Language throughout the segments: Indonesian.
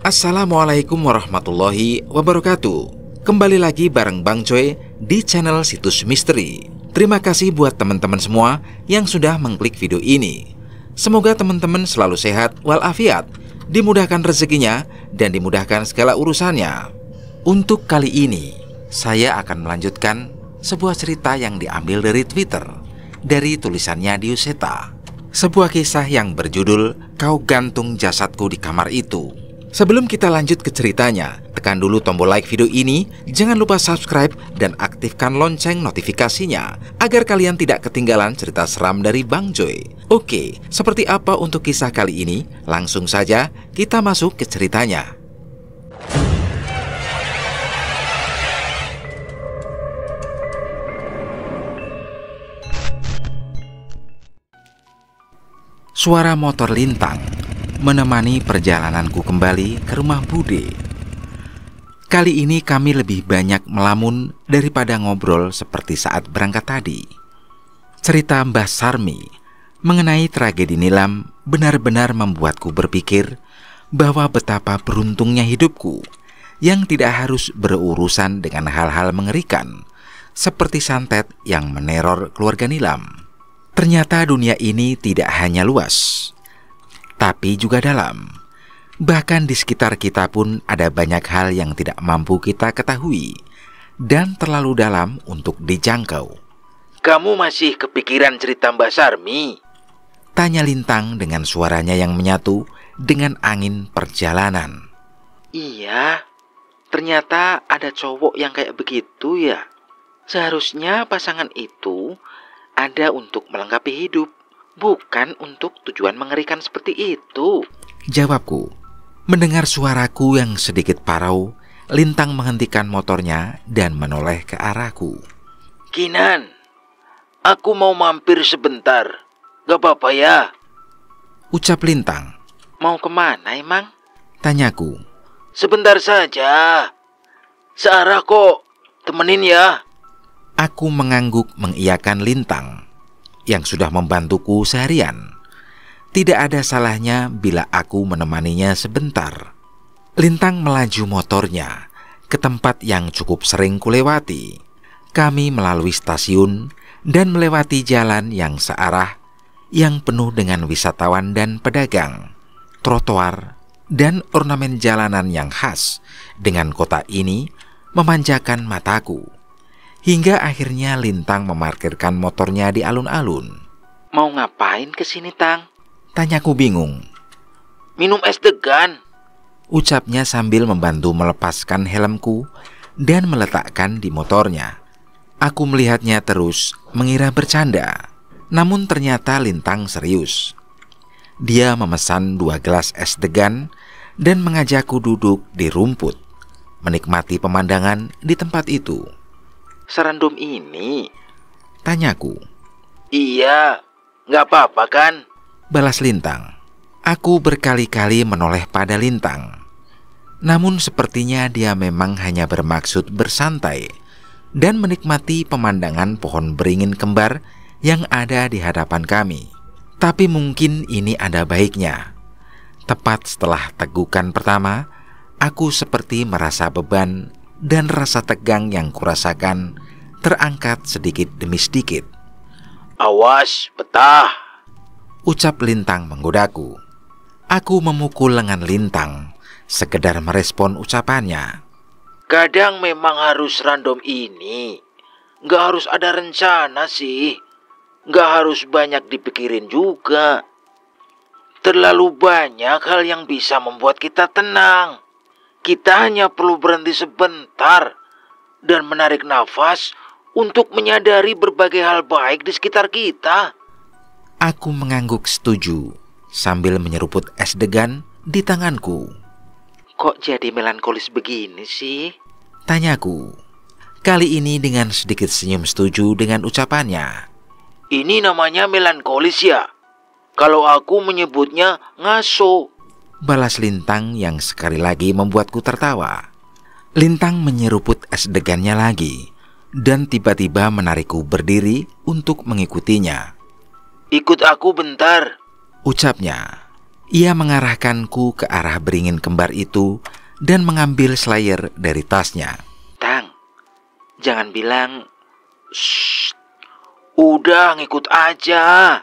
Assalamualaikum warahmatullahi wabarakatuh. Kembali lagi bareng Bang Coy di channel Situs Misteri. Terima kasih buat teman-teman semua yang sudah mengklik video ini. Semoga teman-teman selalu sehat walafiat, dimudahkan rezekinya, dan dimudahkan segala urusannya. Untuk kali ini, saya akan melanjutkan sebuah cerita yang diambil dari Twitter, dari tulisannya Diuseta. Sebuah kisah yang berjudul Kau Gantung Jasadku di Kamar Itu. Sebelum kita lanjut ke ceritanya, tekan dulu tombol like video ini, jangan lupa subscribe dan aktifkan lonceng notifikasinya agar kalian tidak ketinggalan cerita seram dari Bang Joy. Oke, seperti apa untuk kisah kali ini? Langsung saja kita masuk ke ceritanya. Suara motor Lintang menemani perjalananku kembali ke rumah Bude. Kali ini kami lebih banyak melamun daripada ngobrol seperti saat berangkat tadi. Cerita Mbah Sarmi mengenai tragedi Nilam benar-benar membuatku berpikir bahwa betapa beruntungnya hidupku yang tidak harus berurusan dengan hal-hal mengerikan seperti santet yang meneror keluarga Nilam. Ternyata dunia ini tidak hanya luas, tapi juga dalam. Bahkan di sekitar kita pun ada banyak hal yang tidak mampu kita ketahui dan terlalu dalam untuk dijangkau. Kamu masih kepikiran cerita Mbak Sarmi? Tanya Lintang dengan suaranya yang menyatu dengan angin perjalanan. Iya, ternyata ada cowok yang kayak begitu ya. Seharusnya pasangan itu ada untuk melengkapi hidup, bukan untuk tujuan mengerikan seperti itu. Jawabku. Mendengar suaraku yang sedikit parau, Lintang menghentikan motornya dan menoleh ke arahku. Kinan, aku mau mampir sebentar. Gak apa-apa ya? Ucap Lintang. Mau kemana emang? Tanyaku. Sebentar saja. Searah kok, temenin ya. Aku mengangguk mengiyakan Lintang yang sudah membantuku seharian. Tidak ada salahnya bila aku menemaninya sebentar. Lintang melaju motornya ke tempat yang cukup sering kulewati. Kami melalui stasiun dan melewati jalan yang searah yang penuh dengan wisatawan dan pedagang, trotoar, dan ornamen jalanan yang khas dengan kota ini memanjakan mataku. Hingga akhirnya Lintang memarkirkan motornya di alun-alun. Mau ngapain kesini, Tang? Tanyaku bingung. Minum es degan, Ucapnya sambil membantu melepaskan helmku dan meletakkan di motornya. Aku melihatnya terus, mengira bercanda. Namun ternyata Lintang serius. Dia memesan 2 gelas es degan dan mengajakku duduk di rumput, menikmati pemandangan di tempat itu. serandom ini? Tanyaku. Iya, gak apa-apa kan? Balas Lintang. Aku berkali-kali menoleh pada Lintang. Namun sepertinya dia memang hanya bermaksud bersantai dan menikmati pemandangan pohon beringin kembar yang ada di hadapan kami. Tapi mungkin ini ada baiknya. Tepat setelah tegukan pertama, aku seperti merasa beban dan rasa tegang yang kurasakan terangkat sedikit demi sedikit. Awas, betah. Ucap Lintang menggodaku. Aku memukul lengan Lintang, sekedar merespon ucapannya. Kadang memang harus random ini. Gak harus ada rencana sih. Gak harus banyak dipikirin juga. Terlalu banyak hal yang bisa membuat kita tenang. Kita hanya perlu berhenti sebentar dan menarik nafas untuk menyadari berbagai hal baik di sekitar kita. Aku mengangguk setuju sambil menyeruput es degan di tanganku. Kok jadi melankolis begini sih? Tanyaku. Kali ini dengan sedikit senyum setuju dengan ucapannya. Ini namanya melankolis ya? Kalau aku menyebutnya ngaso. Balas Lintang yang sekali lagi membuatku tertawa. Lintang menyeruput es degannya lagi dan tiba-tiba menarikku berdiri untuk mengikutinya. Ikut aku bentar, Ucapnya. Ia mengarahkanku ke arah beringin kembar itu dan mengambil slayer dari tasnya. Tang, jangan bilang, shh, udah ngikut aja.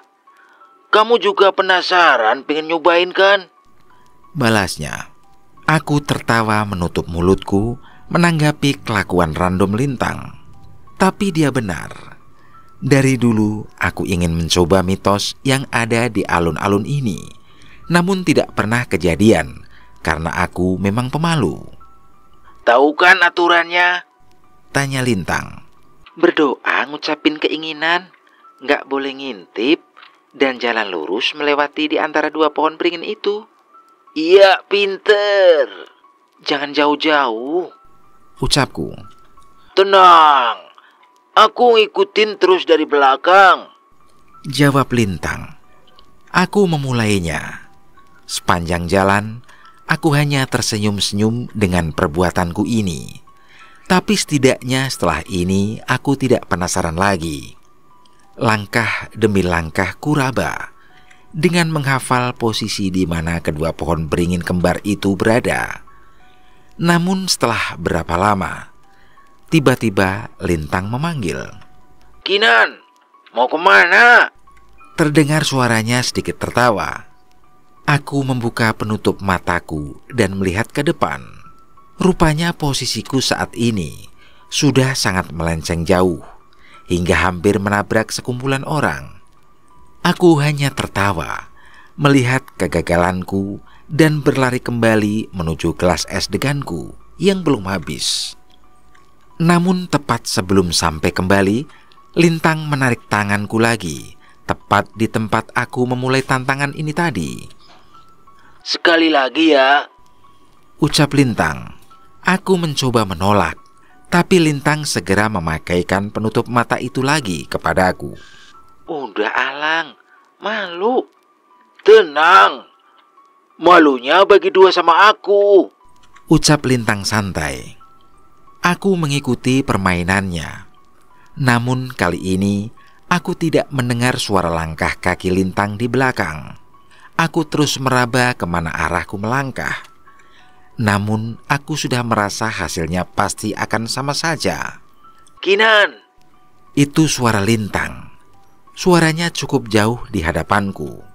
Kamu juga penasaran pengen nyobain kan? Balasnya. Aku tertawa menutup mulutku menanggapi kelakuan random Lintang. Tapi dia benar. Dari dulu aku ingin mencoba mitos yang ada di alun-alun ini. Namun tidak pernah kejadian karena aku memang pemalu. Tahu kan aturannya? Tanya Lintang. Berdoa ngucapin keinginan, nggak boleh ngintip, dan jalan lurus melewati di antara dua pohon beringin itu. Iya, pinter. Jangan jauh-jauh, ucapku. Tenang, aku ngikutin terus dari belakang, jawab Lintang. Aku memulainya. Sepanjang jalan, aku hanya tersenyum-senyum dengan perbuatanku ini. Tapi setidaknya setelah ini aku tidak penasaran lagi. Langkah demi langkah kuraba dengan menghafal posisi di mana kedua pohon beringin kembar itu berada. Namun setelah berapa lama, tiba-tiba Lintang memanggil. Kinan, mau kemana? Terdengar suaranya sedikit tertawa. Aku membuka penutup mataku dan melihat ke depan. Rupanya posisiku saat ini sudah sangat melenceng jauh, hingga hampir menabrak sekumpulan orang. Aku hanya tertawa melihat kegagalanku dan berlari kembali menuju gelas es deganku yang belum habis. Namun tepat sebelum sampai kembali, Lintang menarik tanganku lagi, tepat di tempat aku memulai tantangan ini tadi. Sekali lagi ya, ucap Lintang. Aku mencoba menolak, tapi Lintang segera memakaikan penutup mata itu lagi kepadaku. Udah Alang, malu. Tenang, malunya bagi dua sama aku, ucap Lintang santai. Aku mengikuti permainannya. Namun kali ini aku tidak mendengar suara langkah kaki Lintang di belakang. Aku terus meraba kemana arahku melangkah. Namun aku sudah merasa hasilnya pasti akan sama saja. Kinan, itu suara Lintang. Suaranya cukup jauh di hadapanku.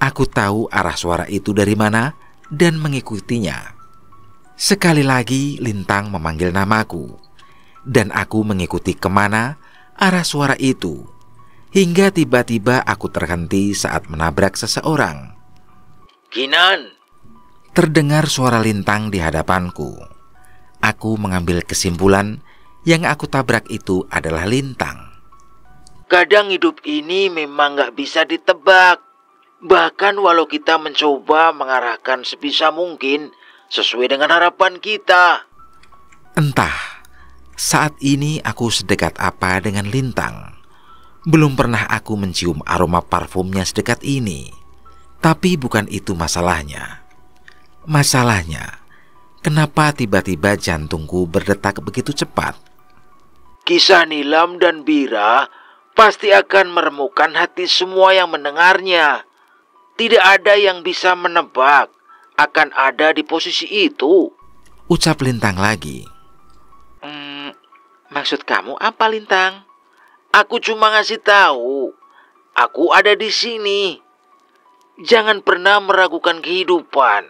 Aku tahu arah suara itu dari mana dan mengikutinya. Sekali lagi Lintang memanggil namaku, dan aku mengikuti kemana arah suara itu, hingga tiba-tiba aku terhenti saat menabrak seseorang. Kinan, terdengar suara Lintang di hadapanku. Aku mengambil kesimpulan yang aku tabrak itu adalah Lintang. Kadang hidup ini memang gak bisa ditebak. Bahkan walau kita mencoba mengarahkan sebisa mungkin sesuai dengan harapan kita. Entah saat ini aku sedekat apa dengan Lintang. Belum pernah aku mencium aroma parfumnya sedekat ini. Tapi bukan itu masalahnya. Masalahnya, kenapa tiba-tiba jantungku berdetak begitu cepat? Kisah Nilam dan Bira pasti akan meremukkan hati semua yang mendengarnya. Tidak ada yang bisa menebak akan ada di posisi itu, ucap Lintang lagi. Maksud kamu apa, Lintang? Aku cuma ngasih tahu, aku ada di sini. Jangan pernah meragukan kehidupan,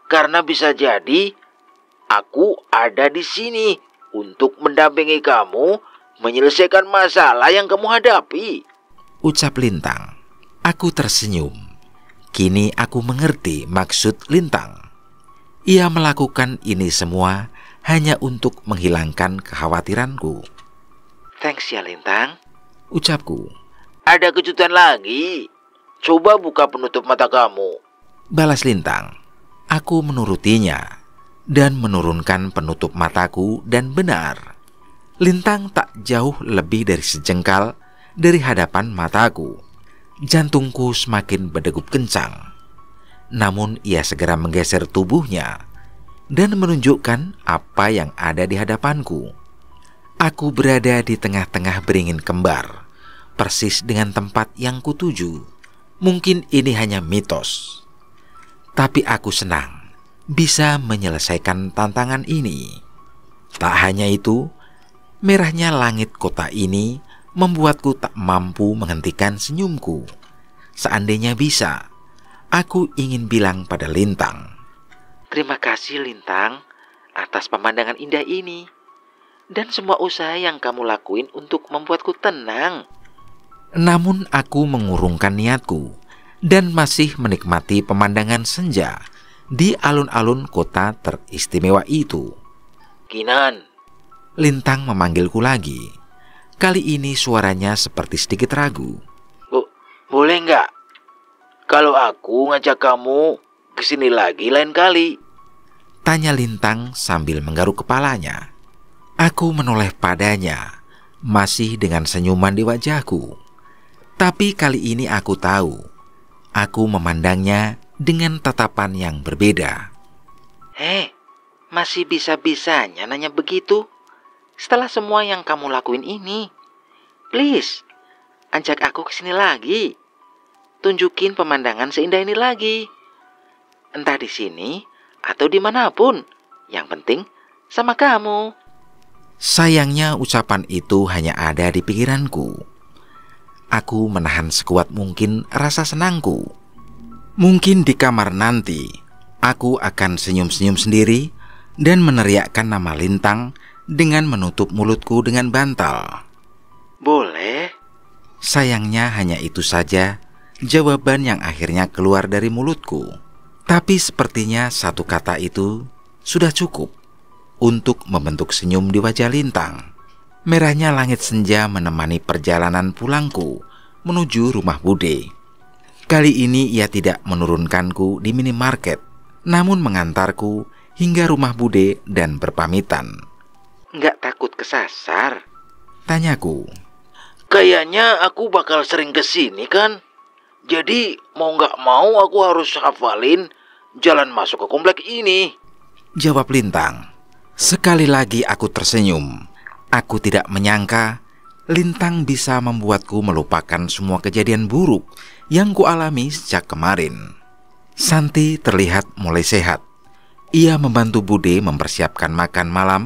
karena bisa jadi aku ada di sini untuk mendampingi kamu menyelesaikan masalah yang kamu hadapi, ucap Lintang. Aku tersenyum. Kini aku mengerti maksud Lintang. Ia melakukan ini semua hanya untuk menghilangkan kekhawatiranku. Thanks ya Lintang, ucapku. Ada kejutan lagi. Coba buka penutup mata kamu, balas Lintang. Aku menurutinya dan menurunkan penutup mataku, dan benar, Lintang tak jauh lebih dari sejengkal dari hadapan mataku. Jantungku semakin berdegup kencang. Namun ia segera menggeser tubuhnya dan menunjukkan apa yang ada di hadapanku. Aku berada di tengah-tengah beringin kembar, persis dengan tempat yang kutuju. Mungkin ini hanya mitos, Tapi aku senang bisa menyelesaikan tantangan ini. Tak hanya itu, merahnya langit kota ini membuatku tak mampu menghentikan senyumku. Seandainya bisa, aku ingin bilang pada Lintang, Terima kasih Lintang atas pemandangan indah ini dan semua usaha yang kamu lakuin untuk membuatku tenang. namun aku mengurungkan niatku dan masih menikmati pemandangan senja di alun-alun kota teristimewa itu. Kinan, Lintang memanggilku lagi. Kali ini suaranya seperti sedikit ragu. boleh nggak kalau aku ngajak kamu kesini lagi lain kali? Tanya Lintang sambil menggaruk kepalanya. Aku menoleh padanya, masih dengan senyuman di wajahku. Tapi kali ini aku tahu, aku memandangnya dengan tatapan yang berbeda. Masih bisa-bisanya nanya begitu? Setelah semua yang kamu lakuin ini, please, ajak aku kesini lagi. Tunjukin pemandangan seindah ini lagi. Entah di sini atau dimanapun. Yang penting sama kamu. Sayangnya ucapan itu hanya ada di pikiranku. Aku menahan sekuat mungkin rasa senangku. Mungkin di kamar nanti, aku akan senyum-senyum sendiri dan meneriakkan nama Lintang dengan menutup mulutku dengan bantal. Boleh. Sayangnya hanya itu saja jawaban yang akhirnya keluar dari mulutku. Tapi sepertinya satu kata itu sudah cukup untuk membentuk senyum di wajah Lintang. Merahnya langit senja menemani perjalanan pulangku menuju rumah Bude. Kali ini ia tidak menurunkanku di minimarket, namun mengantarku hingga rumah Bude dan berpamitan. Nggak takut kesasar? Tanyaku. Kayaknya aku bakal sering kesini kan? Jadi mau nggak mau aku harus hafalin jalan masuk ke komplek ini. Jawab Lintang. Sekali lagi aku tersenyum. Aku tidak menyangka Lintang bisa membuatku melupakan semua kejadian buruk yang kualami sejak kemarin. Santi terlihat mulai sehat. Ia membantu Bude mempersiapkan makan malam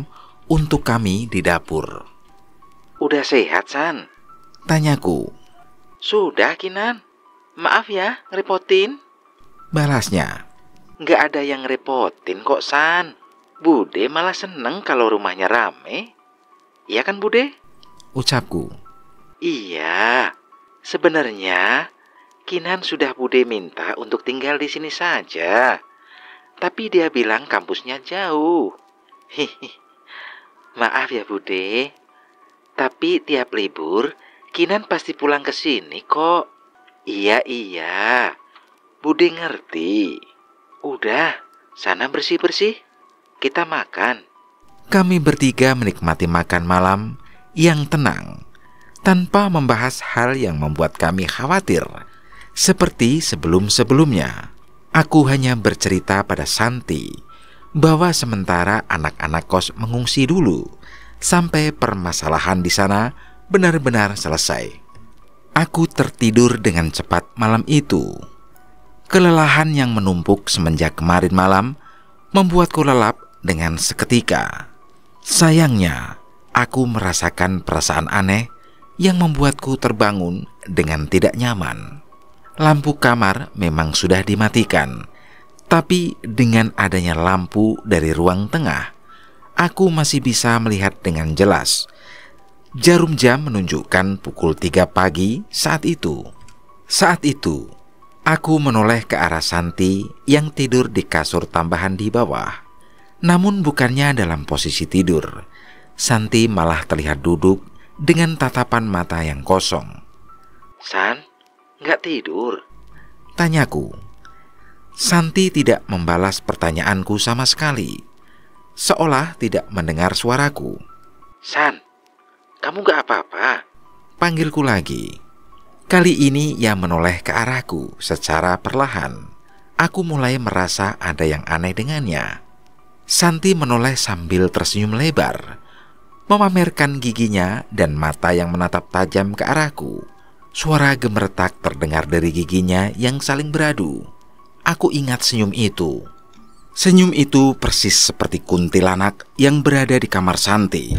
untuk kami di dapur. Udah sehat, San? Tanyaku. Sudah, Kinan. Maaf ya, ngerepotin. Balasnya. Nggak ada yang ngerepotin kok, San. Bude malah seneng kalau rumahnya rame. Iya kan, Bude? Ucapku. Iya. Sebenarnya Kinan sudah Bude minta untuk tinggal di sini saja. Tapi dia bilang kampusnya jauh. Hihi. Maaf ya, Bude. Tapi tiap libur Kinan pasti pulang ke sini kok. Iya. Bude ngerti. Udah, sana bersih-bersih. Kita makan. Kami bertiga menikmati makan malam yang tenang, tanpa membahas hal yang membuat kami khawatir. Seperti sebelum-sebelumnya, aku hanya bercerita pada Santi bahwa sementara anak-anak kos mengungsi dulu, sampai permasalahan di sana benar-benar selesai. Aku tertidur dengan cepat malam itu. Kelelahan yang menumpuk semenjak kemarin malam membuatku lelap dengan seketika. Sayangnya, aku merasakan perasaan aneh yang membuatku terbangun dengan tidak nyaman. Lampu kamar memang sudah dimatikan, tapi dengan adanya lampu dari ruang tengah, aku masih bisa melihat dengan jelas. Jarum jam menunjukkan pukul 3 pagi saat itu. Saat itu, aku menoleh ke arah Santi yang tidur di kasur tambahan di bawah. Namun bukannya dalam posisi tidur. Santi malah terlihat duduk dengan tatapan mata yang kosong. San, nggak tidur? Tanyaku. Santi tidak membalas pertanyaanku sama sekali, seolah tidak mendengar suaraku. San, kamu nggak apa-apa? Panggilku lagi. Kali ini ia menoleh ke arahku secara perlahan. Aku mulai merasa ada yang aneh dengannya. Santi menoleh sambil tersenyum lebar, memamerkan giginya dan mata yang menatap tajam ke arahku. Suara gemeretak terdengar dari giginya yang saling beradu. aku ingat senyum itu. Senyum itu persis seperti kuntilanak yang berada di kamar Santi.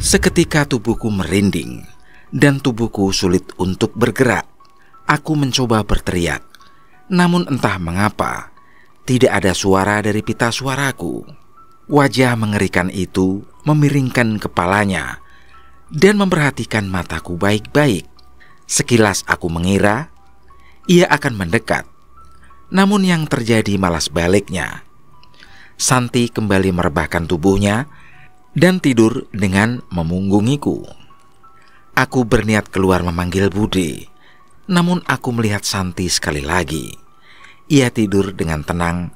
Seketika tubuhku merinding dan tubuhku sulit untuk bergerak. Aku mencoba berteriak, namun entah mengapa tidak ada suara dari pita suaraku. Wajah mengerikan itu memiringkan kepalanya dan memperhatikan mataku baik-baik. Sekilas aku mengira ia akan mendekat, namun yang terjadi malah sebaliknya. Santi kembali merebahkan tubuhnya dan tidur dengan memunggungiku. Aku berniat keluar memanggil Bude, namun aku melihat Santi sekali lagi. Ia tidur dengan tenang,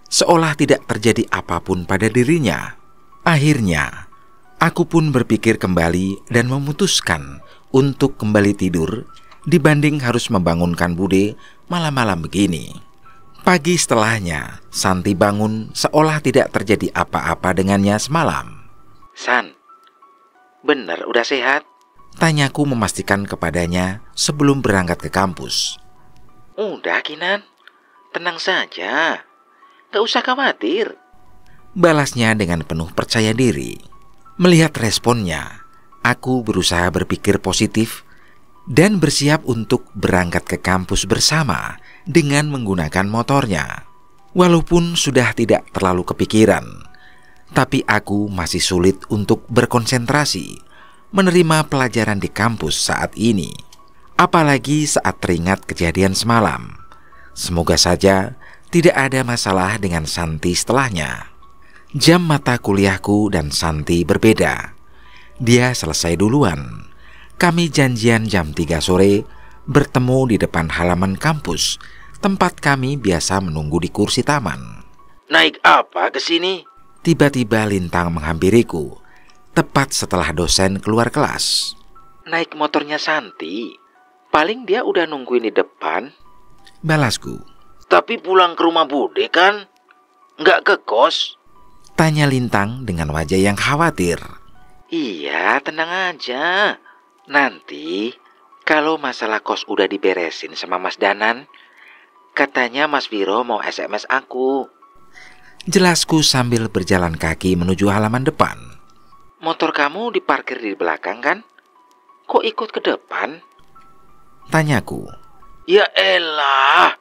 seolah tidak terjadi apapun pada dirinya. Akhirnya, aku pun berpikir kembali dan memutuskan untuk kembali tidur dibanding harus membangunkan Bude malam-malam begini. Pagi setelahnya, Santi bangun seolah tidak terjadi apa-apa dengannya semalam. San, bener udah sehat? Tanyaku memastikan kepadanya sebelum berangkat ke kampus. Udah Kinan, tenang saja. Gak usah khawatir. Balasnya dengan penuh percaya diri. Melihat responnya, aku berusaha berpikir positif dan bersiap untuk berangkat ke kampus bersama dengan menggunakan motornya. Walaupun sudah tidak terlalu kepikiran, tapi aku masih sulit untuk berkonsentrasi menerima pelajaran di kampus saat ini. Apalagi saat teringat kejadian semalam. Semoga saja tidak ada masalah dengan Santi setelahnya. Jam mata kuliahku dan Santi berbeda. Dia selesai duluan. Kami janjian jam 3 sore bertemu di depan halaman kampus, tempat kami biasa menunggu di kursi taman. Naik apa ke sini? Tiba-tiba Lintang menghampiriku, tepat setelah dosen keluar kelas. Naik motornya Santi. Paling dia udah nungguin di depan. Balasku. Tapi pulang ke rumah Bude kan? Nggak ke kos? Tanya Lintang dengan wajah yang khawatir. Iya, tenang aja. Nanti kalau masalah kos udah diberesin sama Mas Danan, katanya Mas Viro mau SMS aku. Jelasku sambil berjalan kaki menuju halaman depan. Motor kamu diparkir di belakang kan? Kok ikut ke depan? Tanyaku. Ya elah,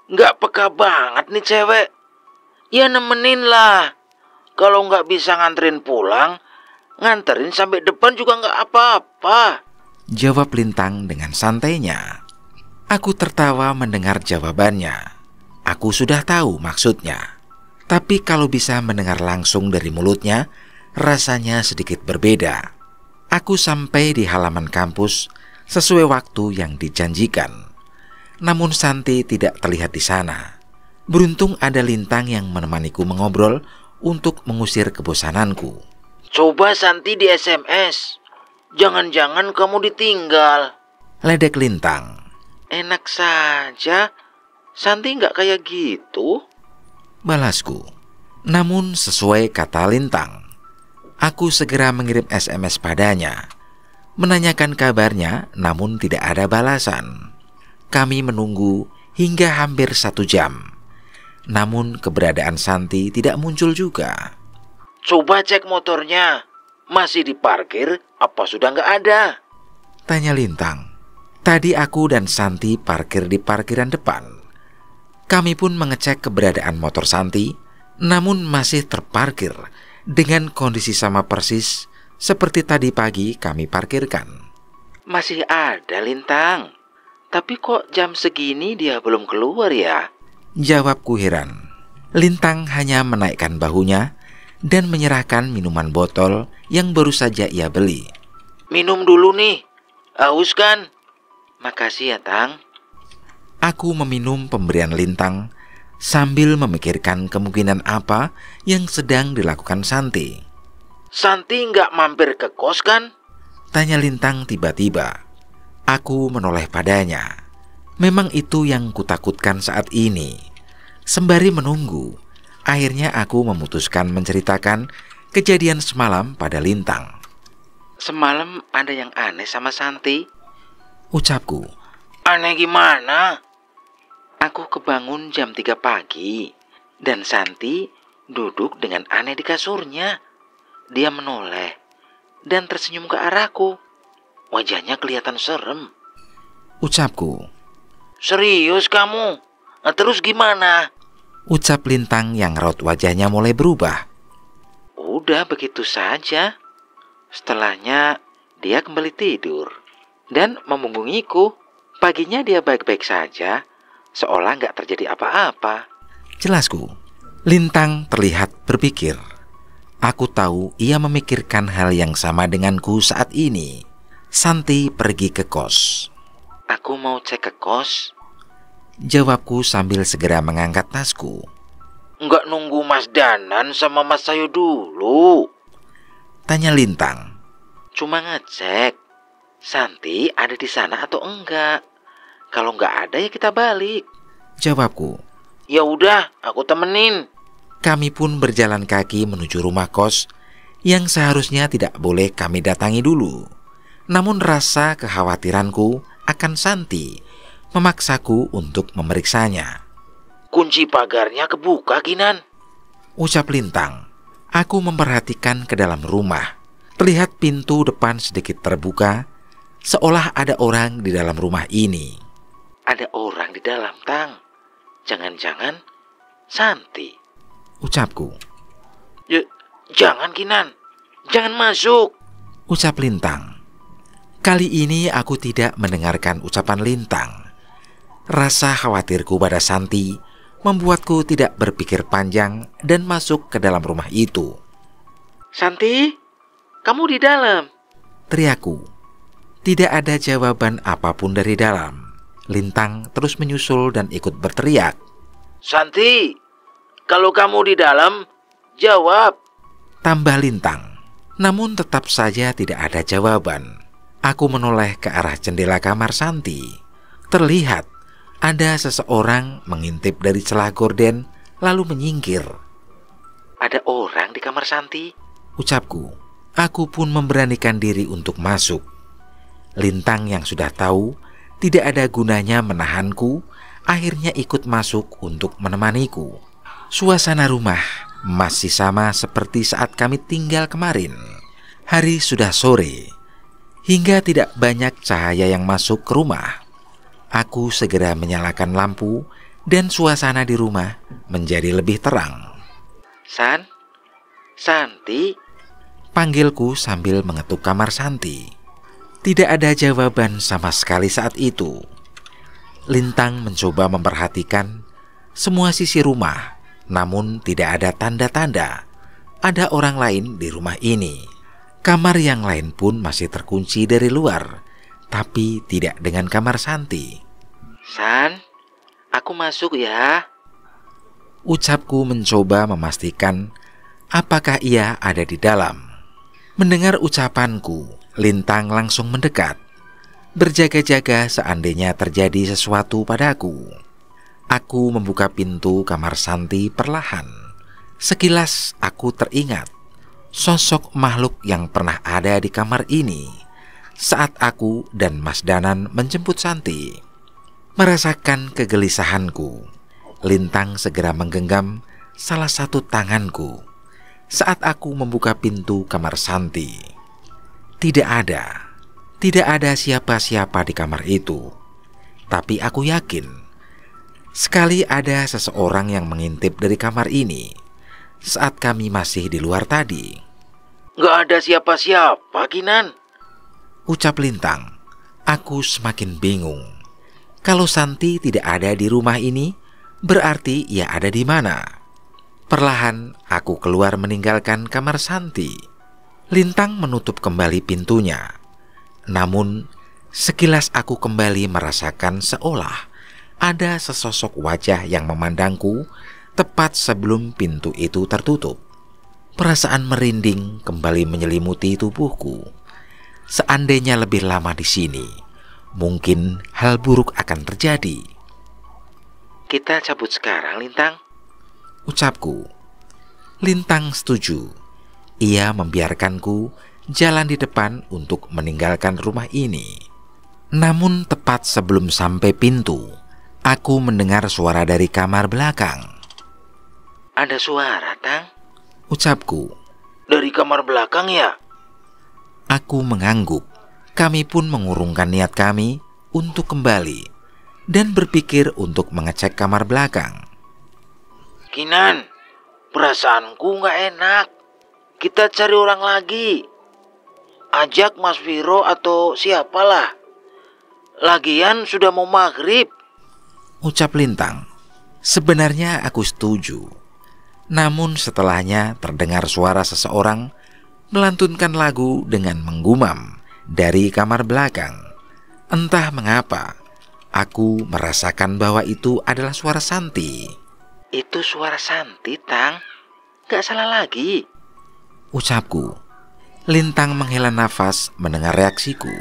nggak peka banget nih cewek. Ya nemenin lah. Kalau nggak bisa nganterin pulang, nganterin sampai depan juga nggak apa-apa. Jawab Lintang dengan santainya. Aku tertawa mendengar jawabannya. Aku sudah tahu maksudnya. Tapi kalau bisa mendengar langsung dari mulutnya, rasanya sedikit berbeda. Aku sampai di halaman kampus sesuai waktu yang dijanjikan. Namun Santi tidak terlihat di sana. Beruntung ada Lintang yang menemaniku mengobrol untuk mengusir kebosananku. Coba Santi di SMS. Jangan-jangan kamu ditinggal. Ledek Lintang. Enak saja. Santi nggak kayak gitu. Balasku. Namun sesuai kata Lintang, aku segera mengirim SMS padanya, menanyakan kabarnya, namun tidak ada balasan. Kami menunggu hingga hampir 1 jam. Namun keberadaan Santi tidak muncul juga. Coba cek motornya. Masih diparkir apa sudah nggak ada? Tanya Lintang. Tadi aku dan Santi parkir di parkiran depan. Kami pun mengecek keberadaan motor Santi, namun masih terparkir dengan kondisi sama persis seperti tadi pagi kami parkirkan. Masih ada Lintang. Tapi kok jam segini dia belum keluar ya? Jawabku heran. Lintang hanya menaikkan bahunya dan menyerahkan minuman botol yang baru saja ia beli. Minum dulu nih. Haus kan? Makasih ya, Tang. Aku meminum pemberian Lintang sambil memikirkan kemungkinan apa yang sedang dilakukan Santi. Santi nggak mampir ke kos kan? Tanya Lintang tiba-tiba. Aku menoleh padanya. Memang itu yang kutakutkan saat ini. Sembari menunggu, akhirnya aku memutuskan menceritakan kejadian semalam pada Lintang. Semalam ada yang aneh sama Santi. Ucapku. Aneh gimana? Aku kebangun jam 3 pagi dan Santi duduk dengan aneh di kasurnya. Dia menoleh dan tersenyum ke arahku. Wajahnya kelihatan serem. Ucapku. Serius kamu? Nah, terus gimana? Ucap Lintang yang raut wajahnya mulai berubah. Udah begitu saja. Setelahnya dia kembali tidur dan memunggungiku. Paginya dia baik-baik saja, seolah nggak terjadi apa-apa. Jelasku. Lintang terlihat berpikir. Aku tahu ia memikirkan hal yang sama denganku saat ini. Santi pergi ke kos. Aku mau cek ke kos. Jawabku sambil segera mengangkat tasku. Nggak nunggu Mas Danan sama Mas Sayo dulu? Tanya Lintang. Cuma ngecek Santi ada di sana atau enggak. Kalau nggak ada ya kita balik. Jawabku. Ya udah, aku temenin. Kami pun berjalan kaki menuju rumah kos yang seharusnya tidak boleh kami datangi dulu. Namun rasa kekhawatiranku akan Santi memaksaku untuk memeriksanya. Kunci pagarnya kebuka, Kinan. Ucap Lintang. Aku memperhatikan ke dalam rumah. Terlihat pintu depan sedikit terbuka, seolah ada orang di dalam rumah ini. Ada orang di dalam, Tang. Jangan-jangan Santi. Ucapku. Jangan, Kinan. Jangan masuk. Ucap Lintang. Kali ini aku tidak mendengarkan ucapan Lintang. Rasa khawatirku pada Santi membuatku tidak berpikir panjang dan masuk ke dalam rumah itu. Santi, kamu di dalam? Teriakku. Tidak ada jawaban apapun dari dalam. Lintang terus menyusul dan ikut berteriak. Santi, kalau kamu di dalam, jawab. Tambah Lintang. Namun tetap saja tidak ada jawaban. Aku menoleh ke arah jendela kamar Santi. Terlihat ada seseorang mengintip dari celah gorden lalu menyingkir. Ada orang di kamar Santi? Ucapku. Aku pun memberanikan diri untuk masuk. Lintang yang sudah tahu tidak ada gunanya menahanku, akhirnya ikut masuk untuk menemaniku. Suasana rumah masih sama seperti saat kami tinggal kemarin. Hari sudah sore, hingga tidak banyak cahaya yang masuk ke rumah. Aku segera menyalakan lampu dan suasana di rumah menjadi lebih terang. Santi? Panggilku sambil mengetuk kamar Santi. Tidak ada jawaban sama sekali saat itu. Lintang mencoba memperhatikan semua sisi rumah, namun tidak ada tanda-tanda ada orang lain di rumah ini. Kamar yang lain pun masih terkunci dari luar, tapi tidak dengan kamar Santi. Aku masuk ya. Ucapku mencoba memastikan apakah ia ada di dalam. Mendengar ucapanku, Lintang langsung mendekat, berjaga-jaga seandainya terjadi sesuatu padaku. Aku membuka pintu kamar Santi perlahan. Sekilas aku teringat sosok makhluk yang pernah ada di kamar ini saat aku dan Mas Danan menjemput Santi. Merasakan kegelisahanku, Lintang segera menggenggam salah satu tanganku saat aku membuka pintu kamar Santi. Tidak ada siapa-siapa di kamar itu. Tapi aku yakin sekali ada seseorang yang mengintip dari kamar ini saat kami masih di luar tadi. Nggak ada siapa-siapa, Kinan. Ucap Lintang. Aku semakin bingung. Kalau Santi tidak ada di rumah ini, berarti ia ada di mana? Perlahan aku keluar meninggalkan kamar Santi. Lintang menutup kembali pintunya. Namun sekilas aku kembali merasakan seolah ada sesosok wajah yang memandangku tepat sebelum pintu itu tertutup. Perasaan merinding kembali menyelimuti tubuhku. Seandainya lebih lama di sini, mungkin hal buruk akan terjadi. Kita cabut sekarang, Lintang. Ucapku. Lintang setuju. Ia membiarkanku jalan di depan untuk meninggalkan rumah ini. Namun tepat sebelum sampai pintu, Aku mendengar suara dari kamar belakang. Ada suara, Tang? Ucapku. Dari kamar belakang ya? Aku mengangguk. Kami pun mengurungkan niat kami untuk kembali dan berpikir untuk mengecek kamar belakang. Kinan, perasaanku nggak enak. Kita cari orang lagi. Ajak Mas Viro atau siapalah. Lagian sudah mau maghrib. Ucap Lintang. Sebenarnya aku setuju. Namun setelahnya terdengar suara seseorang melantunkan lagu dengan menggumam dari kamar belakang. Entah mengapa, aku merasakan bahwa itu adalah suara Santi. Itu suara Santi, Tang. Gak salah lagi. Ucapku. Lintang menghela nafas mendengar reaksiku.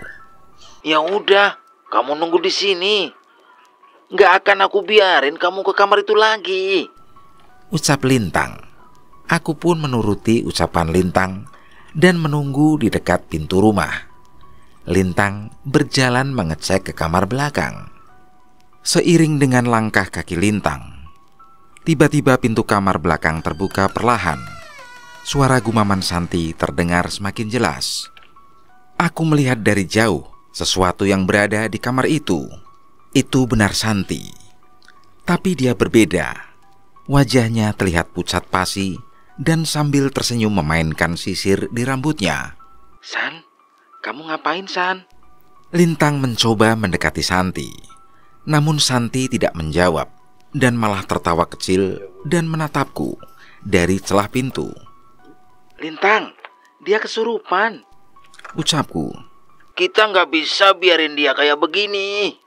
Ya udah, kamu nunggu di sini. Gak akan aku biarin kamu ke kamar itu lagi. Ucap Lintang. Aku pun menuruti ucapan Lintang dan menunggu di dekat pintu rumah. Lintang berjalan mengecek ke kamar belakang. Seiring dengan langkah kaki Lintang, tiba-tiba pintu kamar belakang terbuka perlahan. Suara gumaman Santi terdengar semakin jelas. Aku melihat dari jauh sesuatu yang berada di kamar itu. Itu benar Santi. Tapi dia berbeda. Wajahnya terlihat pucat pasi dan sambil tersenyum memainkan sisir di rambutnya. San, kamu ngapain, San? Lintang mencoba mendekati Santi. Namun Santi tidak menjawab dan malah tertawa kecil dan menatapku dari celah pintu. Lintang, dia kesurupan. Ucapku. Kita nggak bisa biarin dia kayak begini.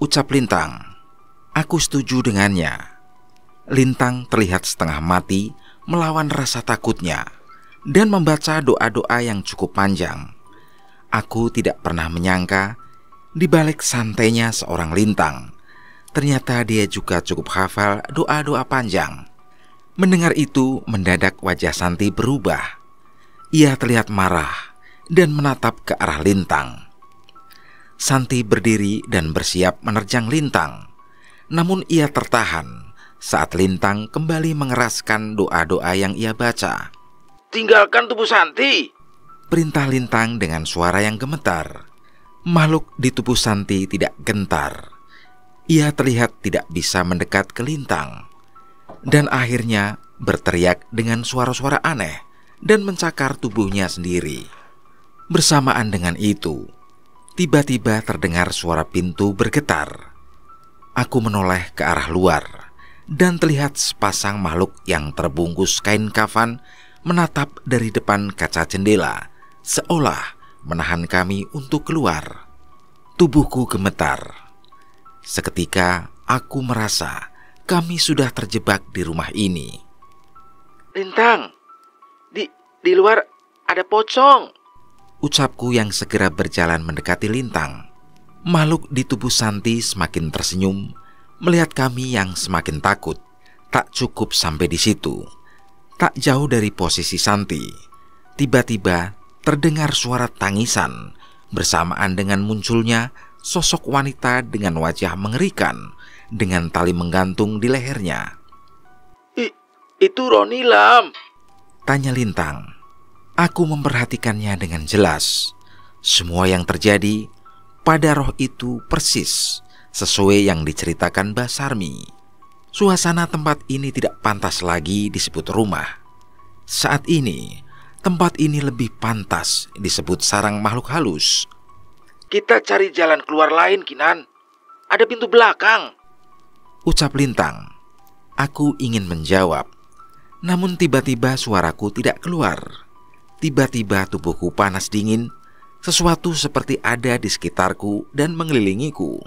Ucap Lintang. Aku setuju dengannya. Lintang terlihat setengah mati melawan rasa takutnya dan membaca doa-doa yang cukup panjang. Aku tidak pernah menyangka di balik santainya seorang Lintang, ternyata dia juga cukup hafal doa-doa panjang. Mendengar itu, mendadak wajah Santi berubah. Ia terlihat marah dan menatap ke arah Lintang. Santi berdiri dan bersiap menerjang Lintang. Namun ia tertahan saat Lintang kembali mengeraskan doa-doa yang ia baca. Tinggalkan tubuh Santi. Perintah Lintang dengan suara yang gemetar. Makhluk di tubuh Santi tidak gentar. Ia terlihat tidak bisa mendekat ke Lintang. Dan akhirnya berteriak dengan suara-suara aneh dan mencakar tubuhnya sendiri. Bersamaan dengan itu, tiba-tiba terdengar suara pintu bergetar. Aku menoleh ke arah luar dan terlihat sepasang makhluk yang terbungkus kain kafan menatap dari depan kaca jendela, seolah menahan kami untuk keluar. Tubuhku gemetar. Seketika aku merasa kami sudah terjebak di rumah ini. Lintang, di luar ada pocong. Ucapku yang segera berjalan mendekati Lintang. Makhluk di tubuh Santi semakin tersenyum melihat kami yang semakin takut. Tak cukup sampai di situ. Tak jauh dari posisi Santi, tiba-tiba terdengar suara tangisan bersamaan dengan munculnya sosok wanita dengan wajah mengerikan dengan tali menggantung di lehernya. Itu Roni Lam. Tanya Lintang. Aku memperhatikannya dengan jelas. Semua yang terjadi pada roh itu persis sesuai yang diceritakan Mbah Sarmi. Suasana tempat ini tidak pantas lagi disebut rumah. Saat ini, tempat ini lebih pantas disebut sarang makhluk halus. Kita cari jalan keluar lain, Kinan. Ada pintu belakang. Ucap Lintang. Aku ingin menjawab, namun tiba-tiba suaraku tidak keluar. Tiba-tiba tubuhku panas dingin, sesuatu seperti ada di sekitarku dan mengelilingiku.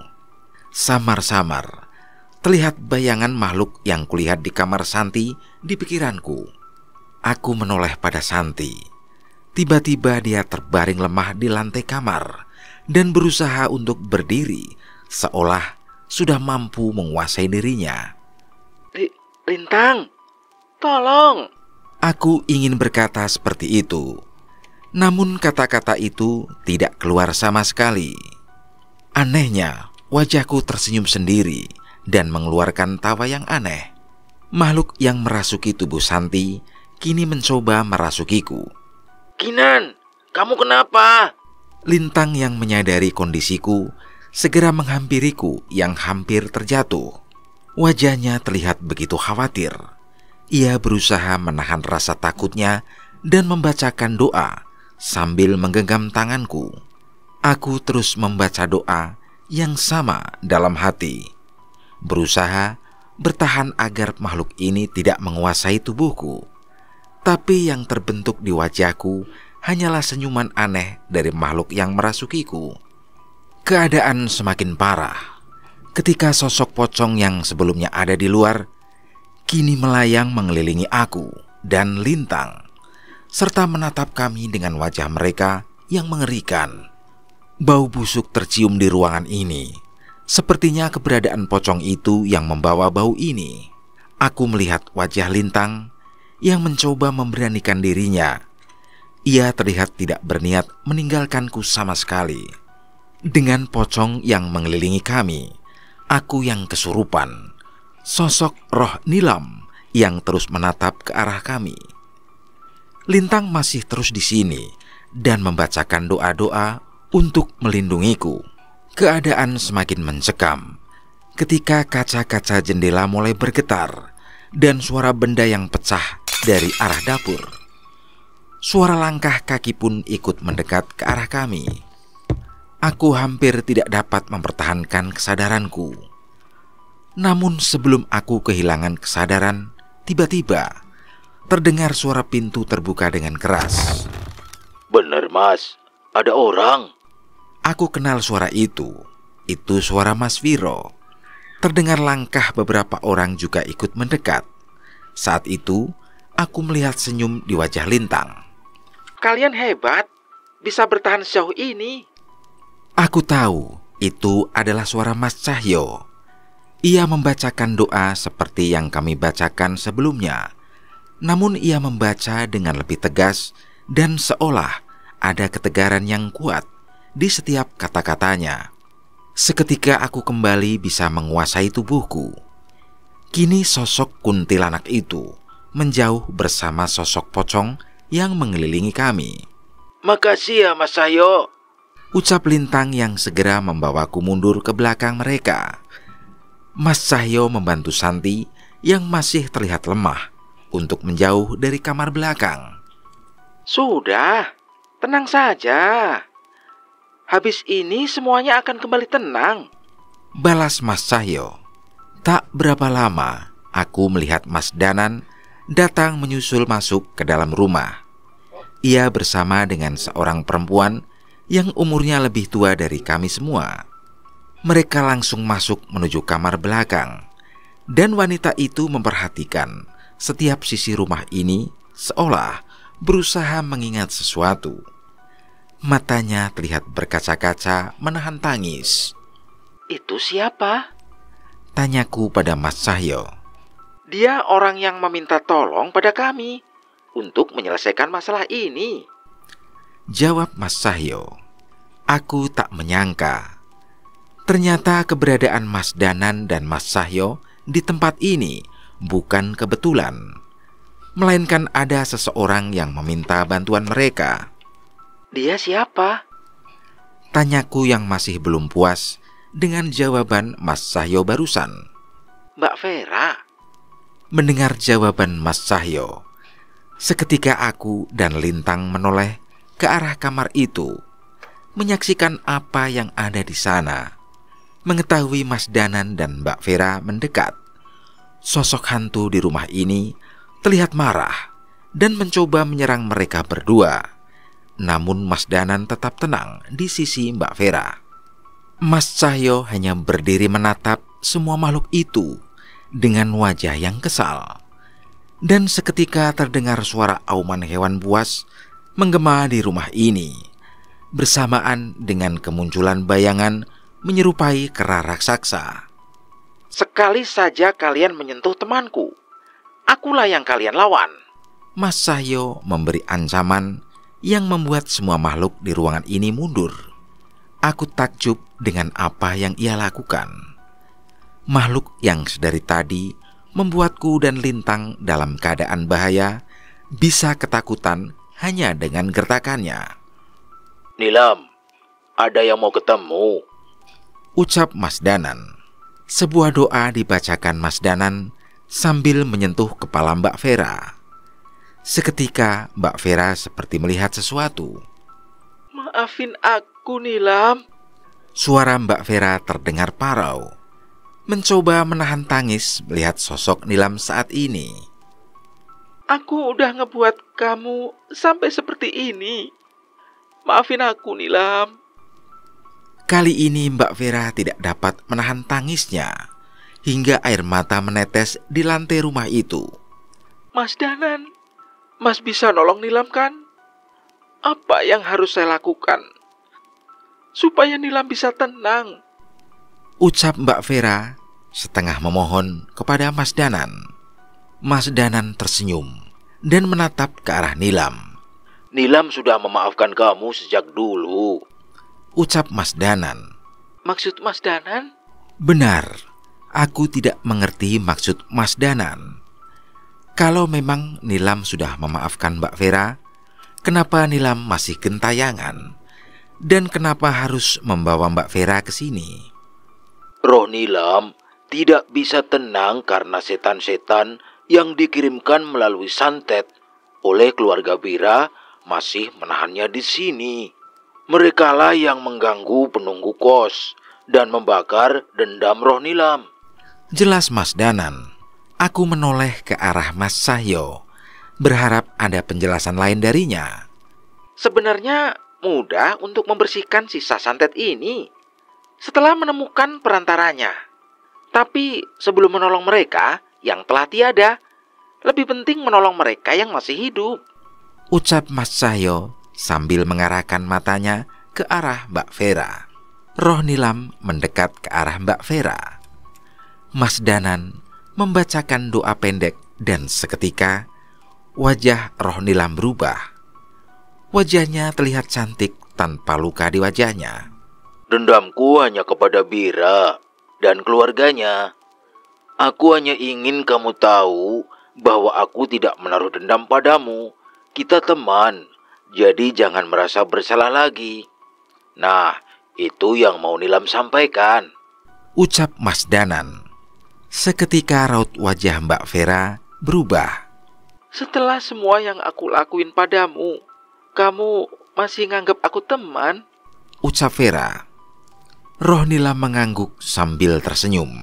Samar-samar, terlihat bayangan makhluk yang kulihat di kamar Santi di pikiranku. Aku menoleh pada Santi. Tiba-tiba dia terbaring lemah di lantai kamar dan berusaha untuk berdiri, seolah sudah mampu menguasai dirinya. Lintang, tolong. Aku ingin berkata seperti itu, namun kata-kata itu tidak keluar sama sekali. Anehnya, wajahku tersenyum sendiri dan mengeluarkan tawa yang aneh. Makhluk yang merasuki tubuh Santi kini mencoba merasukiku. Kinan, kamu kenapa? Lintang yang menyadari kondisiku segera menghampiriku yang hampir terjatuh. Wajahnya terlihat begitu khawatir. Ia berusaha menahan rasa takutnya dan membacakan doa sambil menggenggam tanganku. Aku terus membaca doa yang sama dalam hati, berusaha bertahan agar makhluk ini tidak menguasai tubuhku. Tapi yang terbentuk di wajahku hanyalah senyuman aneh dari makhluk yang merasukiku. Keadaan semakin parah ketika sosok pocong yang sebelumnya ada di luar kini melayang mengelilingi aku dan Lintang, serta menatap kami dengan wajah mereka yang mengerikan. Bau busuk tercium di ruangan ini. Sepertinya keberadaan pocong itu yang membawa bau ini. Aku melihat wajah Lintang yang mencoba memberanikan dirinya. Ia terlihat tidak berniat meninggalkanku sama sekali. Dengan pocong yang mengelilingi kami, aku yang kesurupan. Sosok roh nilam yang terus menatap ke arah kami. Lintang masih terus di sini dan membacakan doa-doa untuk melindungiku. Keadaan semakin mencekam ketika kaca-kaca jendela mulai bergetar dan suara benda yang pecah dari arah dapur. Suara langkah kaki pun ikut mendekat ke arah kami. Aku hampir tidak dapat mempertahankan kesadaranku. Namun sebelum aku kehilangan kesadaran, tiba-tiba terdengar suara pintu terbuka dengan keras. Bener mas, ada orang. Aku kenal suara itu. Itu suara Mas Viro. Terdengar langkah beberapa orang juga ikut mendekat. Saat itu, aku melihat senyum di wajah Lintang. Kalian hebat, bisa bertahan sejauh ini. Aku tahu itu adalah suara Mas Cahyo. Ia membacakan doa seperti yang kami bacakan sebelumnya. Namun ia membaca dengan lebih tegas dan seolah ada ketegaran yang kuat di setiap kata-katanya. Seketika aku kembali bisa menguasai tubuhku. Kini sosok kuntilanak itu menjauh bersama sosok pocong yang mengelilingi kami. Makasih ya Mas Cahyo, ucap Lintang yang segera membawaku mundur ke belakang mereka. Mas Cahyo membantu Santi yang masih terlihat lemah untuk menjauh dari kamar belakang. Sudah, tenang saja. Habis ini semuanya akan kembali tenang, balas Mas Cahyo. Tak berapa lama, aku melihat Mas Danan datang menyusul masuk ke dalam rumah. Ia bersama dengan seorang perempuan yang umurnya lebih tua dari kami semua. Mereka langsung masuk menuju kamar belakang, dan wanita itu memperhatikan setiap sisi rumah ini seolah berusaha mengingat sesuatu. Matanya terlihat berkaca-kaca menahan tangis. Itu siapa? Tanyaku pada Mas Cahyo. Dia orang yang meminta tolong pada kami untuk menyelesaikan masalah ini, jawab Mas Cahyo. Aku tak menyangka. Ternyata keberadaan Mas Danan dan Mas Cahyo di tempat ini bukan kebetulan, melainkan ada seseorang yang meminta bantuan mereka. Dia siapa? Tanyaku yang masih belum puas dengan jawaban Mas Cahyo barusan. Mbak Vera. Mendengar jawaban Mas Cahyo, seketika aku dan Lintang menoleh ke arah kamar itu, menyaksikan apa yang ada di sana. Mengetahui Mas Danan dan Mbak Vera mendekat, sosok hantu di rumah ini terlihat marah dan mencoba menyerang mereka berdua. Namun Mas Danan tetap tenang di sisi Mbak Vera. Mas Cahyo hanya berdiri menatap semua makhluk itu dengan wajah yang kesal. Dan seketika terdengar suara auman hewan buas menggema di rumah ini, bersamaan dengan kemunculan bayangan menyerupai kera raksasa. Sekali saja kalian menyentuh temanku, akulah yang kalian lawan. Mas Cahyo memberi ancaman yang membuat semua makhluk di ruangan ini mundur. Aku takjub dengan apa yang ia lakukan. Makhluk yang sedari tadi membuatku dan Lintang dalam keadaan bahaya bisa ketakutan hanya dengan gertakannya. Nilam, ada yang mau ketemu, ucap Mas Danan. Sebuah doa dibacakan Mas Danan sambil menyentuh kepala Mbak Vera. Seketika Mbak Vera seperti melihat sesuatu. Maafin aku, Nilam. Suara Mbak Vera terdengar parau. Mencoba menahan tangis melihat sosok Nilam saat ini. Aku udah ngebuat kamu sampai seperti ini. Maafin aku, Nilam. Kali ini Mbak Vera tidak dapat menahan tangisnya, hingga air mata menetes di lantai rumah itu. Mas Danan, Mas bisa nolong Nilam kan? Apa yang harus saya lakukan supaya Nilam bisa tenang? Ucap Mbak Vera setengah memohon kepada Mas Danan. Mas Danan tersenyum dan menatap ke arah Nilam. Nilam sudah memaafkan kamu sejak dulu, ucap Mas Danan. Maksud Mas Danan? Benar, aku tidak mengerti maksud Mas Danan. Kalau memang Nilam sudah memaafkan Mbak Vera, kenapa Nilam masih gentayangan? Dan kenapa harus membawa Mbak Vera ke sini? Roh Nilam tidak bisa tenang karena setan-setan yang dikirimkan melalui santet oleh keluarga Bira masih menahannya di sini. Merekalah yang mengganggu penunggu kos dan membakar dendam roh Nilam. Jelas Mas Danan. Aku menoleh ke arah Mas Sahyo, berharap ada penjelasan lain darinya. Sebenarnya mudah untuk membersihkan sisa santet ini setelah menemukan perantaranya. Tapi sebelum menolong mereka yang telah tiada, lebih penting menolong mereka yang masih hidup, ucap Mas Sahyo sambil mengarahkan matanya ke arah Mbak Vera. Roh Nilam mendekat ke arah Mbak Vera. Mas Danan membacakan doa pendek dan seketika wajah roh Nilam berubah. Wajahnya terlihat cantik tanpa luka di wajahnya. Dendamku hanya kepada Bira dan keluarganya. Aku hanya ingin kamu tahu bahwa aku tidak menaruh dendam padamu. Kita teman, jadi jangan merasa bersalah lagi. Nah, itu yang mau Nilam sampaikan, ucap Mas Danan. Seketika raut wajah Mbak Vera berubah. Setelah semua yang aku lakuin padamu, kamu masih nganggap aku teman? Ucap Vera. Roh Nilam mengangguk sambil tersenyum.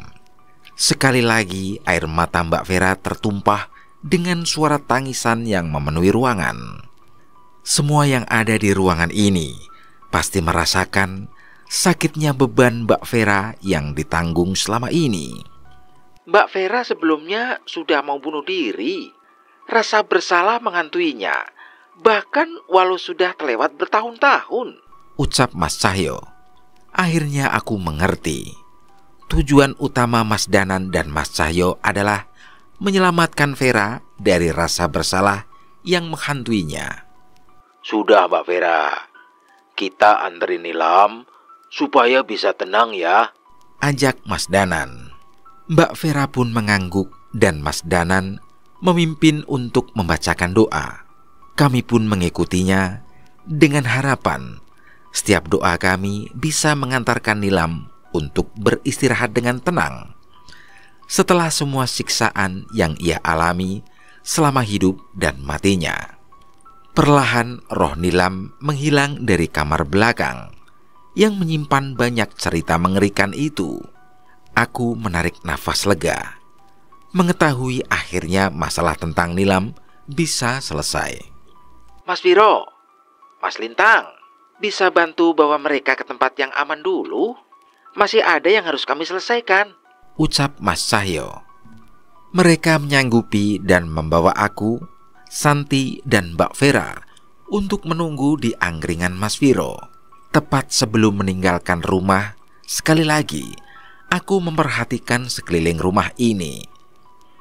Sekali lagi air mata Mbak Vera tertumpah dengan suara tangisan yang memenuhi ruangan. Semua yang ada di ruangan ini pasti merasakan sakitnya beban Mbak Vera yang ditanggung selama ini. Mbak Vera sebelumnya sudah mau bunuh diri. Rasa bersalah menghantuinya, bahkan walau sudah terlewat bertahun-tahun, ucap Mas Cahyo. Akhirnya aku mengerti. Tujuan utama Mas Danan dan Mas Cahyo adalah menyelamatkan Vera dari rasa bersalah yang menghantuinya. Sudah Mbak Vera, kita anterin Nilam supaya bisa tenang ya, ajak Mas Danan. Mbak Vera pun mengangguk dan Mas Danan memimpin untuk membacakan doa. Kami pun mengikutinya dengan harapan setiap doa kami bisa mengantarkan Nilam untuk beristirahat dengan tenang. Setelah semua siksaan yang ia alami selama hidup dan matinya. Perlahan roh Nilam menghilang dari kamar belakang yang menyimpan banyak cerita mengerikan itu. Aku menarik nafas lega, mengetahui akhirnya masalah tentang Nilam bisa selesai. Mas Viro, Mas Lintang, bisa bantu bawa mereka ke tempat yang aman dulu? Masih ada yang harus kami selesaikan, ucap Mas Cahyo. Mereka menyanggupi dan membawa aku, Santi dan Mbak Vera untuk menunggu di angkringan Mas Viro. Tepat sebelum meninggalkan rumah, sekali lagi aku memperhatikan sekeliling rumah ini.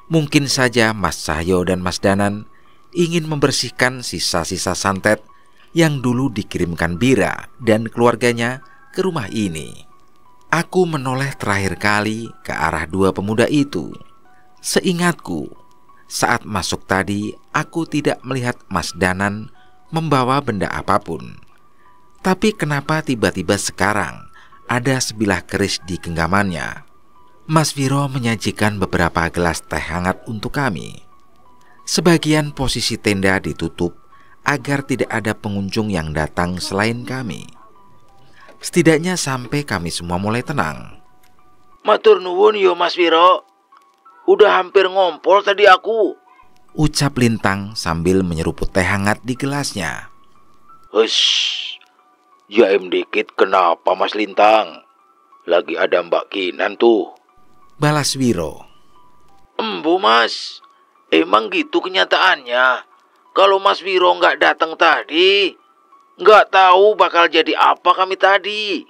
Mungkin saja Mas Cahyo dan Mas Danan ingin membersihkan sisa-sisa santet yang dulu dikirimkan Bira dan keluarganya ke rumah ini. Aku menoleh terakhir kali ke arah dua pemuda itu. Seingatku, saat masuk tadi aku tidak melihat Mas Danan membawa benda apapun. Tapi kenapa tiba-tiba sekarang ada sebilah keris di genggamannya? Mas Viro menyajikan beberapa gelas teh hangat untuk kami. Sebagian posisi tenda ditutup agar tidak ada pengunjung yang datang selain kami. Setidaknya sampai kami semua mulai tenang. Matur nuwun yo Mas Viro. Udah hampir ngompol tadi aku, ucap Lintang sambil menyeruput teh hangat di gelasnya. Hush, jaim dikit kenapa Mas Lintang? Lagi ada Mbak Kinan tuh, balas Wiro. Embu Mas, emang gitu kenyataannya. Kalau Mas Viro nggak datang tadi, nggak tahu bakal jadi apa kami tadi,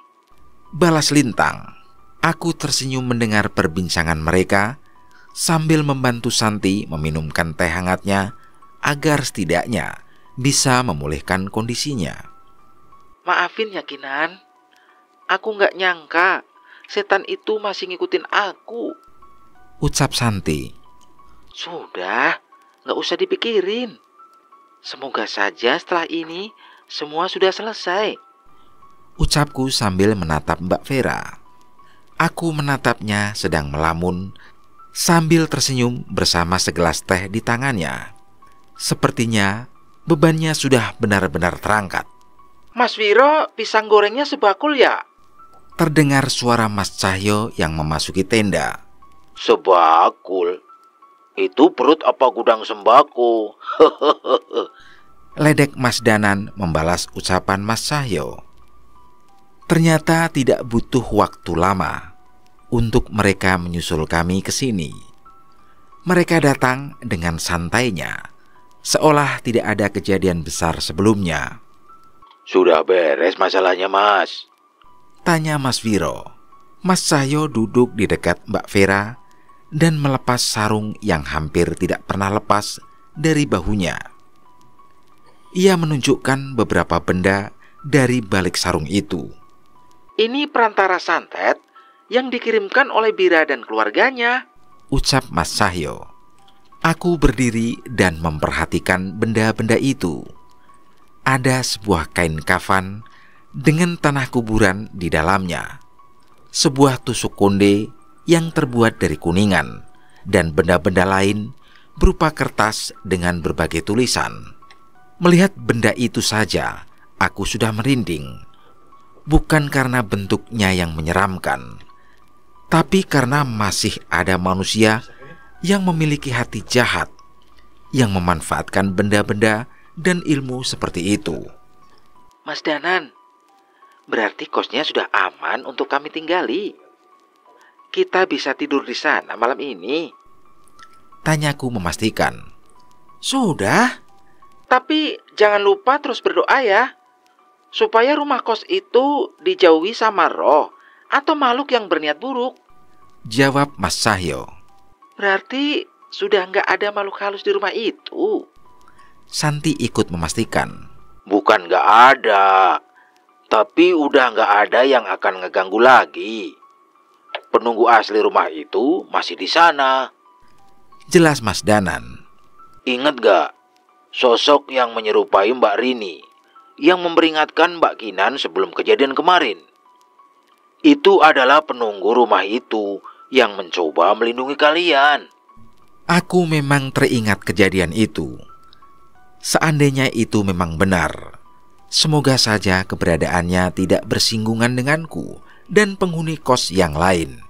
balas Lintang. Aku tersenyum mendengar perbincangan mereka sambil membantu Santi meminumkan teh hangatnya agar setidaknya bisa memulihkan kondisinya. Maafin ya Kinan, aku nggak nyangka setan itu masih ngikutin aku, ucap Santi. Sudah, nggak usah dipikirin. Semoga saja setelah ini semua sudah selesai, ucapku sambil menatap Mbak Vera. Aku menatapnya sedang melamun sambil tersenyum bersama segelas teh di tangannya. Sepertinya bebannya sudah benar-benar terangkat. Mas Viro, pisang gorengnya sebakul ya? Terdengar suara Mas Cahyo yang memasuki tenda. Sebakul? Itu perut apa gudang sembako? Ledek Mas Danan membalas ucapan Mas Cahyo. Ternyata tidak butuh waktu lama untuk mereka menyusul kami ke sini. Mereka datang dengan santainya, seolah tidak ada kejadian besar sebelumnya. Sudah beres masalahnya, Mas? Tanya Mas Viro. Mas Cahyo duduk di dekat Mbak Vera dan melepas sarung yang hampir tidak pernah lepas dari bahunya. Ia menunjukkan beberapa benda dari balik sarung itu. Ini perantara santet yang dikirimkan oleh Bira dan keluarganya, ucap Mas Cahyo. Aku berdiri dan memperhatikan benda-benda itu. Ada sebuah kain kafan dengan tanah kuburan di dalamnya, sebuah tusuk konde yang terbuat dari kuningan, dan benda-benda lain berupa kertas dengan berbagai tulisan. Melihat benda itu saja, aku sudah merinding. Bukan karena bentuknya yang menyeramkan, tapi karena masih ada manusia yang memiliki hati jahat, yang memanfaatkan benda-benda dan ilmu seperti itu. Mas Danan, berarti kosnya sudah aman untuk kami tinggali. Kita bisa tidur di sana malam ini, tanyaku memastikan. Sudah, tapi jangan lupa terus berdoa ya, supaya rumah kos itu dijauhi sama roh atau makhluk yang berniat buruk, jawab Mas Cahyo. Berarti sudah nggak ada makhluk halus di rumah itu, Santi ikut memastikan. Bukan nggak ada, tapi udah nggak ada yang akan ngeganggu lagi. Penunggu asli rumah itu masih di sana, jelas Mas Danan. Ingat gak sosok yang menyerupai Mbak Rini yang memperingatkan Mbak Kinan sebelum kejadian kemarin? Itu adalah penunggu rumah itu yang mencoba melindungi kalian. Aku memang teringat kejadian itu. Seandainya itu memang benar, semoga saja keberadaannya tidak bersinggungan denganku dan penghuni kos yang lain.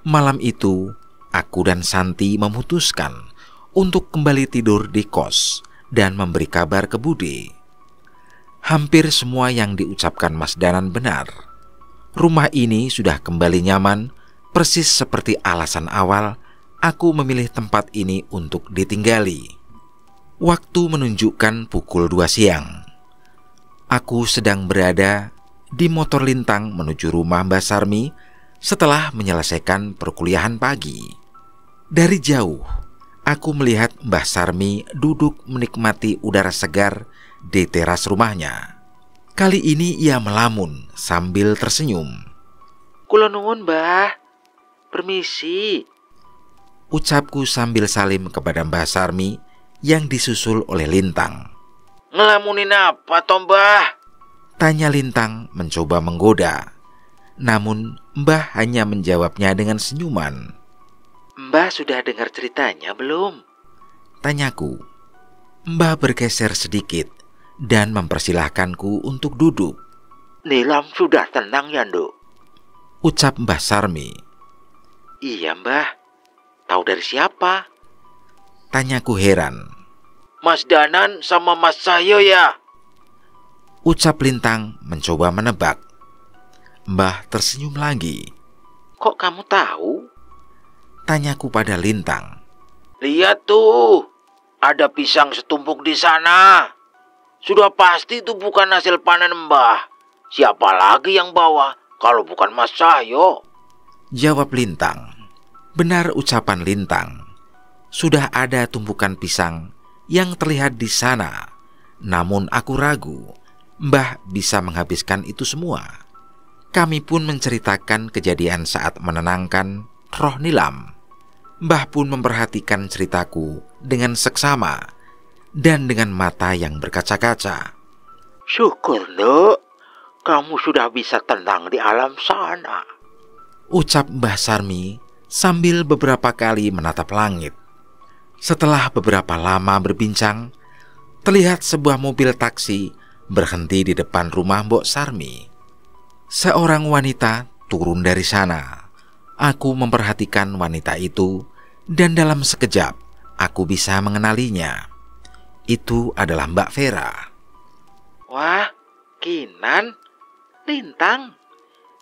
Malam itu, aku dan Santi memutuskan untuk kembali tidur di kos dan memberi kabar ke Bude. Hampir semua yang diucapkan Mas Danan benar. Rumah ini sudah kembali nyaman, persis seperti alasan awal aku memilih tempat ini untuk ditinggali. Waktu menunjukkan pukul 2 siang. Aku sedang berada di motor Lintang menuju rumah Mbak Sarmi setelah menyelesaikan perkuliahan pagi. Dari jauh, aku melihat Mbah Sarmi duduk menikmati udara segar di teras rumahnya. Kali ini ia melamun sambil tersenyum. Kula nuwun, Mbah. Permisi. Ucapku sambil salim kepada Mbah Sarmi yang disusul oleh Lintang. Ngelamunin apa toh, Mbah? Tanya Lintang mencoba menggoda. Namun Mbah hanya menjawabnya dengan senyuman. Mbah sudah dengar ceritanya belum? Tanyaku. Mbah bergeser sedikit dan mempersilahkanku untuk duduk. Nilam sudah tenang ya, Nduk? Ucap Mbah Sarmi. Iya, Mbah. Tahu dari siapa? Tanyaku heran. Mas Danan sama Mas Cahyo ya? Ucap Lintang mencoba menebak. Mbah tersenyum lagi. Kok kamu tahu? Tanyaku pada Lintang. Lihat tuh, ada pisang setumpuk di sana. Sudah pasti itu bukan hasil panen Mbah. Siapa lagi yang bawa kalau bukan Mas Cahyo? Jawab Lintang. Benar ucapan Lintang. Sudah ada tumpukan pisang yang terlihat di sana. Namun aku ragu Mbah bisa menghabiskan itu semua. Kami pun menceritakan kejadian saat menenangkan roh Nilam. Mbah pun memperhatikan ceritaku dengan seksama dan dengan mata yang berkaca-kaca. Syukur, Nduk. Kamu sudah bisa tenang di alam sana. Ucap Mbah Sarmi sambil beberapa kali menatap langit. Setelah beberapa lama berbincang, terlihat sebuah mobil taksi berhenti di depan rumah Mbok Sarmi. Seorang wanita turun dari sana. Aku memperhatikan wanita itu dan dalam sekejap aku bisa mengenalinya. Itu adalah Mbak Vera. Wah, Kinan, Lintang,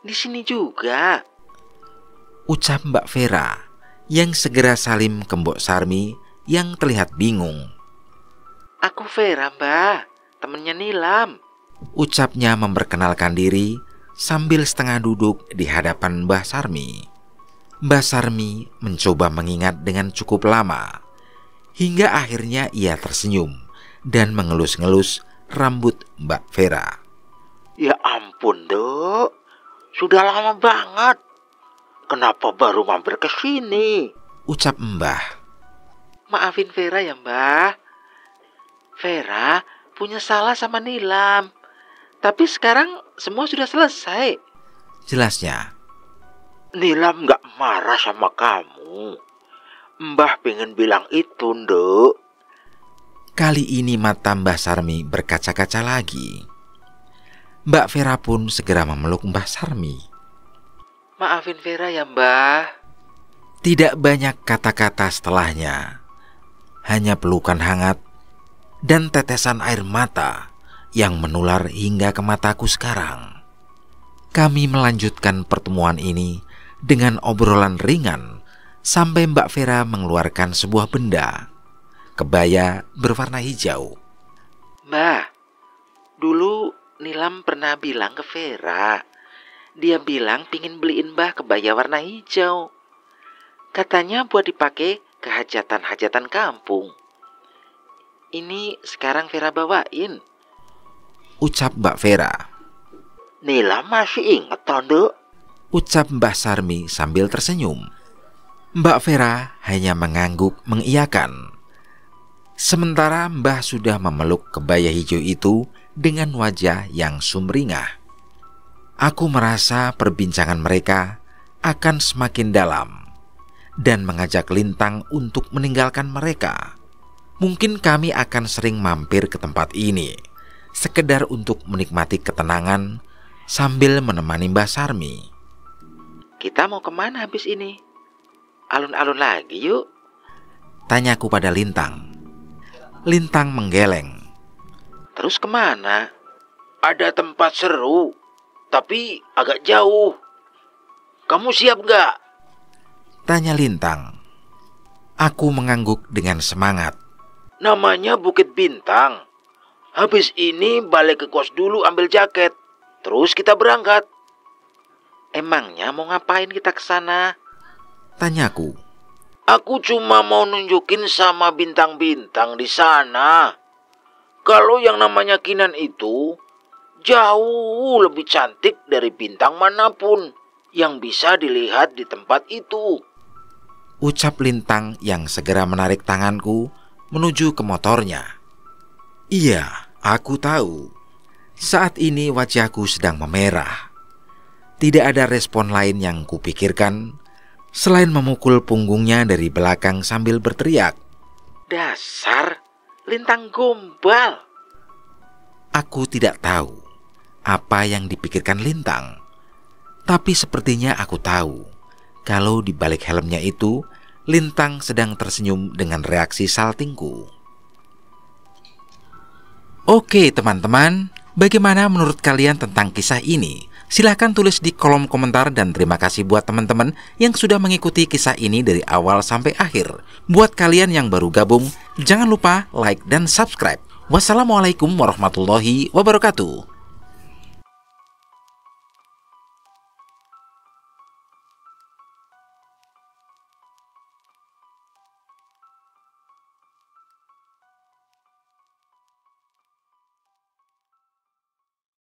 di sini juga. Ucap Mbak Vera yang segera salim ke Mbok Sarmi yang terlihat bingung. Aku Vera, Mbah, temennya Nilam. Ucapnya memperkenalkan diri sambil setengah duduk di hadapan Mbah Sarmi. Mbah Sarmi mencoba mengingat dengan cukup lama, hingga akhirnya ia tersenyum dan mengelus-ngelus rambut Mbak Vera. Ya ampun, Dok. Sudah lama banget. Kenapa baru mampir ke sini? Ucap Mbah. Maafin Vera ya, Mbah. Vera punya salah sama Nilam. Tapi sekarang semua sudah selesai. Jelasnya. Nilam gak marah sama kamu. Mbah pengen bilang itu, Nduk. Kali ini mata Mbah Sarmi berkaca-kaca lagi. Mbak Vera pun segera memeluk Mbah Sarmi. Maafin Vera ya, Mbah. Tidak banyak kata-kata setelahnya. Hanya pelukan hangat dan tetesan air mata yang menular hingga ke mataku sekarang. Kami melanjutkan pertemuan ini dengan obrolan ringan sampai Mbak Vera mengeluarkan sebuah benda. Kebaya berwarna hijau. Mbah, dulu Nilam pernah bilang ke Vera. Dia bilang pingin beliin Mbah kebaya warna hijau. Katanya buat dipakai ke hajatan-hajatan kampung. Ini sekarang Vera bawain. Ucap Mbak Vera. Nilam masih inget, Nduk? Ucap Mbah Sarmi sambil tersenyum. Mbak Vera hanya mengangguk mengiyakan. Sementara Mbah sudah memeluk kebaya hijau itu dengan wajah yang sumringah. Aku merasa perbincangan mereka akan semakin dalam dan mengajak Lintang untuk meninggalkan mereka. Mungkin kami akan sering mampir ke tempat ini, sekedar untuk menikmati ketenangan sambil menemani Mbah Sarmi. Kita mau kemana habis ini? Alun-alun lagi yuk. Tanyaku pada Lintang. Lintang menggeleng. Terus kemana? Ada tempat seru, tapi agak jauh. Kamu siap gak? Tanya Lintang. Aku mengangguk dengan semangat. Namanya Bukit Bintang. Habis ini balik ke kos dulu ambil jaket. Terus kita berangkat. Emangnya mau ngapain kita ke sana? Tanyaku. Aku cuma mau nunjukin sama bintang-bintang di sana. Kalau yang namanya Kinan itu jauh lebih cantik dari bintang manapun yang bisa dilihat di tempat itu. Ucap Lintang yang segera menarik tanganku menuju ke motornya. Iya, aku tahu. Saat ini wajahku sedang memerah. Tidak ada respon lain yang kupikirkan selain memukul punggungnya dari belakang sambil berteriak. Dasar Lintang gombal. Aku tidak tahu apa yang dipikirkan Lintang. Tapi sepertinya aku tahu kalau di balik helmnya itu Lintang sedang tersenyum dengan reaksi saltingku. Oke teman-teman, bagaimana menurut kalian tentang kisah ini? Silahkan tulis di kolom komentar dan terima kasih buat teman-teman yang sudah mengikuti kisah ini dari awal sampai akhir. Buat kalian yang baru gabung, jangan lupa like dan subscribe. Wassalamualaikum warahmatullahi wabarakatuh.